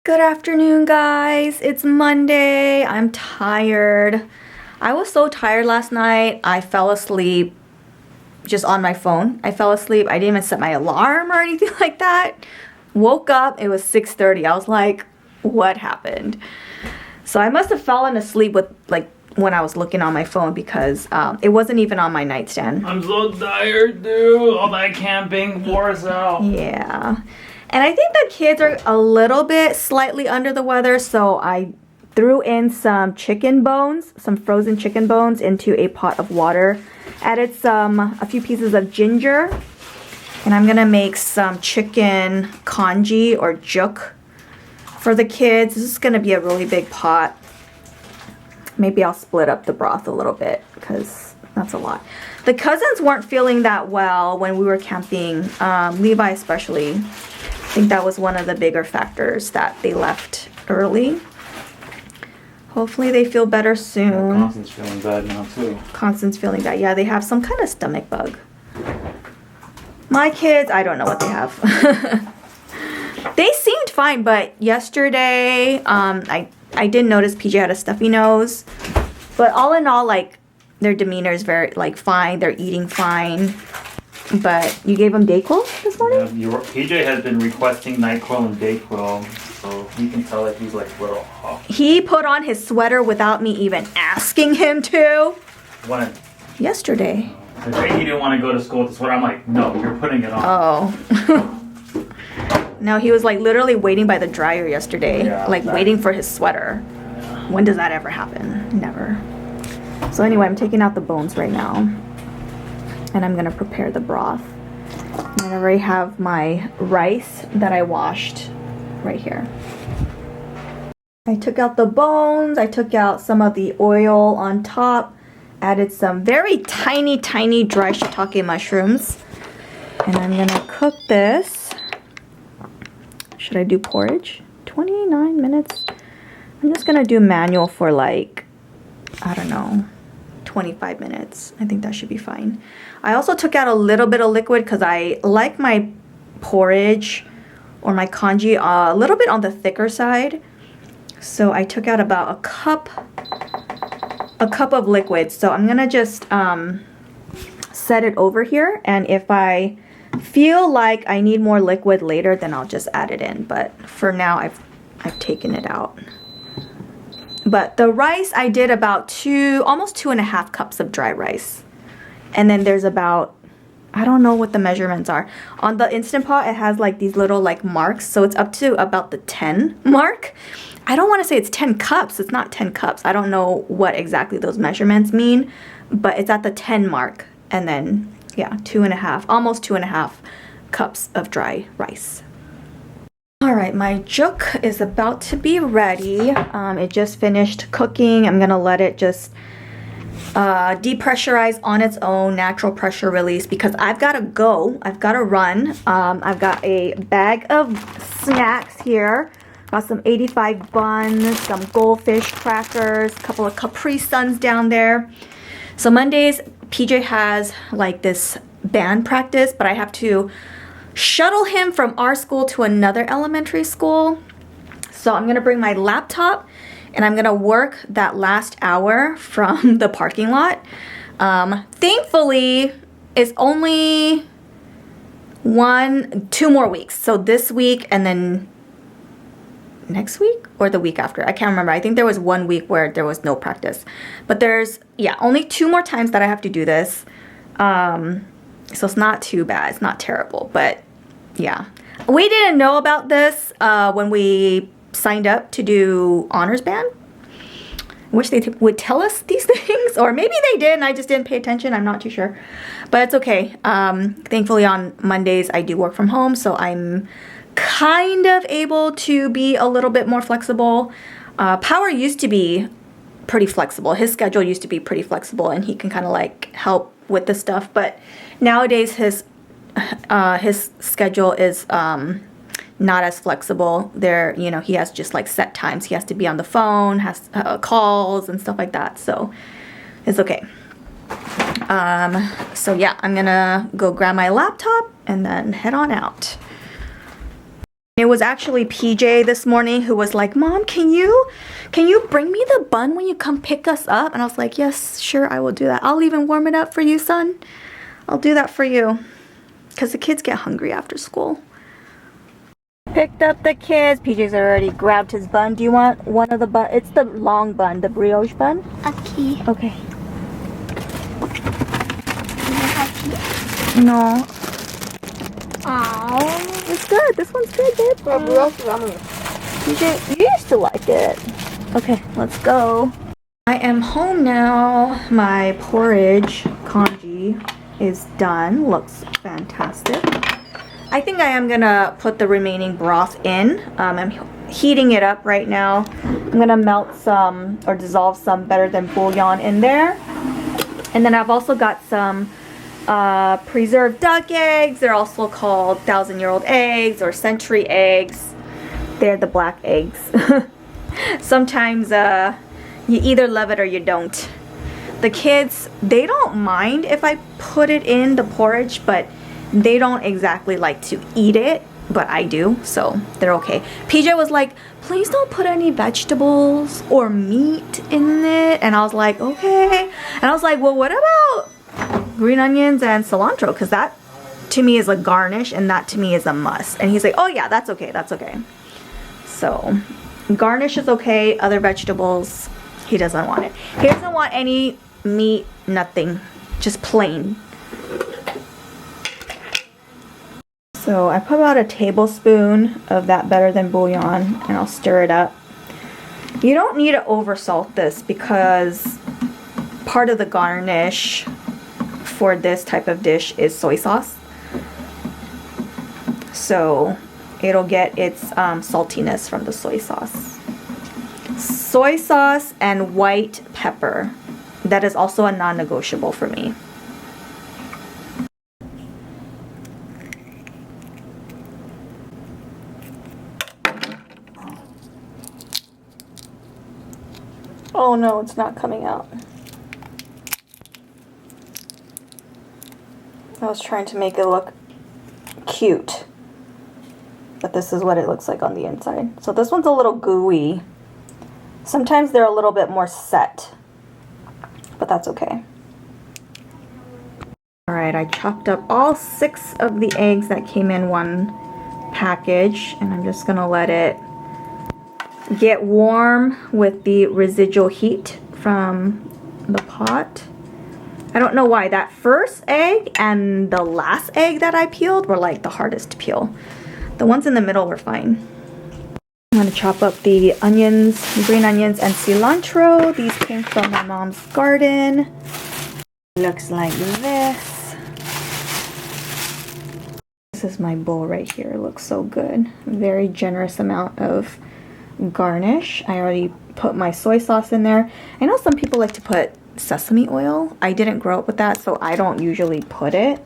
Good afternoon, guys. It's Monday. I'm tired. I was so tired last night. I fell asleep just on my phone. I fell asleep. I didn't even set my alarm or anything like that. Woke up. It was 6:30. I was like, what happened? So I must have fallen asleep with when I was looking on my phone because it wasn't even on my nightstand. I'm so tired, dude. All that camping wore us out. Yeah. And I think the kids are a little bit slightly under the weather, so I threw in some chicken bones, some frozen chicken bones into a pot of water. Added a few pieces of ginger, and I'm gonna make some chicken congee or juk for the kids. This is gonna be a really big pot. Maybe I'll split up the broth a little bit because that's a lot. The cousins weren't feeling that well when we were camping, Levi especially. I think that was one of the bigger factors that they left early. Hopefully they feel better soon. Constance's feeling bad now too. Constance's feeling bad. Yeah, they have some kind of stomach bug. My kids, I don't know what they have. They seemed fine, but yesterday, I did notice PJ had a stuffy nose. But all in all, their demeanor is very, fine. They're eating fine. But you gave him Dayquil this morning? Yeah, PJ has been requesting NyQuil and Dayquil, so you can tell that he's a little off. He put on his sweater without me even asking him to. When? Yesterday. The day he didn't want to go to school with the sweater, I'm like, no, you're putting it on. Oh. No, he was literally waiting by the dryer yesterday. Yeah, waiting for his sweater. Yeah. When does that ever happen? Never. So anyway, I'm taking out the bones right now. And I'm gonna prepare the broth. And I already have my rice that I washed right here. I took out the bones, I took out some of the oil on top, added some very tiny dry shiitake mushrooms. And I'm gonna cook this. Should I do porridge? 29 minutes. I'm just gonna do manual for I don't know, 25 minutes. I think that should be fine. I also took out a little bit of liquid because I like my porridge or my congee a little bit on the thicker side. So I took out about a cup of liquid. So I'm gonna just set it over here, and if I feel like I need more liquid later, then I'll just add it in. But for now, I've taken it out. But the rice, I did about almost 2.5 cups of dry rice. And then there's about, I don't know what the measurements are. On the Instant Pot, it has these little marks. So it's up to about the 10 mark. I don't want to say it's 10 cups. It's not 10 cups. I don't know what exactly those measurements mean. But it's at the 10 mark. And then, yeah, almost 2.5 cups of dry rice. Alright, my juk is about to be ready. It just finished cooking. I'm gonna let it just depressurize on its own, natural pressure release, because I've gotta go. I've gotta run. I've got a bag of snacks here. Got some 85 buns, some goldfish crackers, a couple of Capri Suns down there. So Mondays, PJ has this band practice, but I have to shuttle him from our school to another elementary school. So I'm gonna bring my laptop and I'm gonna work that last hour from the parking lot. Thankfully, it's only 2 more weeks. So this week and then next week or the week after. I can't remember. I think there was 1 week where there was no practice. But there's, only 2 more times that I have to do this. So it's not too bad. It's not terrible. But yeah. We didn't know about this when we signed up to do honors band. I wish they would tell us these things, or maybe they did and I just didn't pay attention. I'm not too sure, but it's okay. Thankfully on Mondays I do work from home, so I'm kind of able to be a little bit more flexible. Power used to be pretty flexible. His schedule used to be pretty flexible and he can kind of help with the stuff, but nowadays his schedule is not as flexible. There, you know, he has just like set times. He has to be on the phone, has calls and stuff like that. So it's okay. So yeah, I'm gonna go grab my laptop and then head on out. It was actually PJ this morning who was like, Mom, can you bring me the bun when you come pick us up? And I was like, yes, sure, I will do that. I'll even warm it up for you, son. I'll do that for you. Because the kids get hungry after school. Picked up the kids. PJ's already grabbed his bun. Do you want one of the bun? It's the long bun, the brioche bun. Okay. Okay. No. Oh. It's good. This one's good, babe. PJ, you used to like it. Okay, let's go. I am home now. My porridge congee is done. Looks fantastic. I think I am gonna put the remaining broth in. I'm heating it up right now. I'm gonna melt some or dissolve some Better Than bouillon in there. And then I've also got some preserved duck eggs. They're also called 1,000-year-old eggs or century eggs. They're the black eggs. Sometimes you either love it or you don't. The kids, they don't mind if I put it in the porridge, but they don't exactly like to eat it, but I do, so they're okay. PJ was like, please don't put any vegetables or meat in it, and I was like, okay. And I was like, well, what about green onions and cilantro? Because that to me is a garnish, and that to me is a must. And he's like, oh yeah, that's okay, that's okay. So garnish is okay. Other vegetables, he doesn't want it. He doesn't want any meat, nothing, just plain. So I put about a tablespoon of that Better Than bouillon, and I'll stir it up. You don't need to oversalt this because part of the garnish for this type of dish is soy sauce. So it'll get its saltiness from the soy sauce. Soy sauce and white pepper. That is also a non-negotiable for me. Oh no, it's not coming out. I was trying to make it look cute, but this is what it looks like on the inside. So this one's a little gooey. Sometimes they're a little bit more set, but that's okay. All right, I chopped up all 6 of the eggs that came in one package, and I'm just gonna let it get warm with the residual heat from the pot. I don't know why that first egg and the last egg that I peeled were like the hardest to peel. The ones in the middle were fine. I'm gonna chop up the onions, green onions and cilantro. These came from my mom's garden. Looks like this. This is my bowl right here. It looks so good. Very generous amount of garnish. I already put my soy sauce in there. I know some people like to put sesame oil. I didn't grow up with that, so I don't usually put it.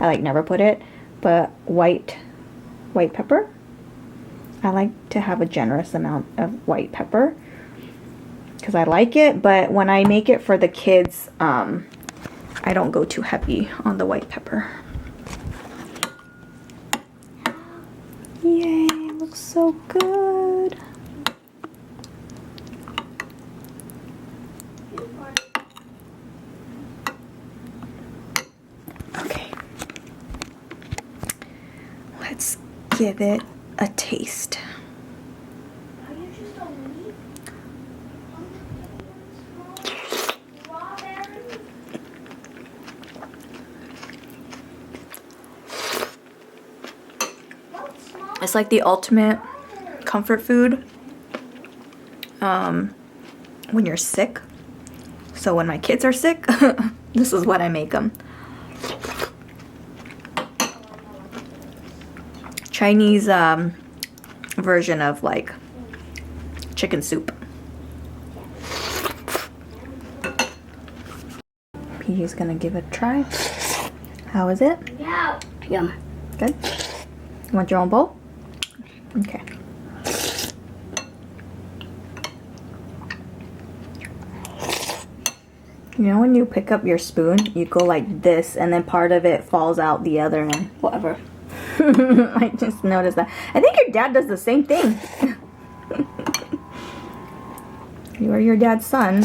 I like never put it. But white pepper. I like to have a generous amount of white pepper because I like it, but when I make it for the kids, I don't go too heavy on the white pepper. Yay, looks so good. Okay. Let's give it a taste. It's like the ultimate comfort food when you're sick. So when my kids are sick, this is what I make them. Chinese version of like chicken soup. PJ's gonna give it a try. How is it? Yeah. Yum. Good. You want your own bowl? Okay. You know when you pick up your spoon, you go like this and then part of it falls out the other end. Whatever. I just noticed that. I think your dad does the same thing. You are your dad's son.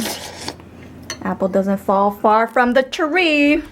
Apple doesn't fall far from the tree.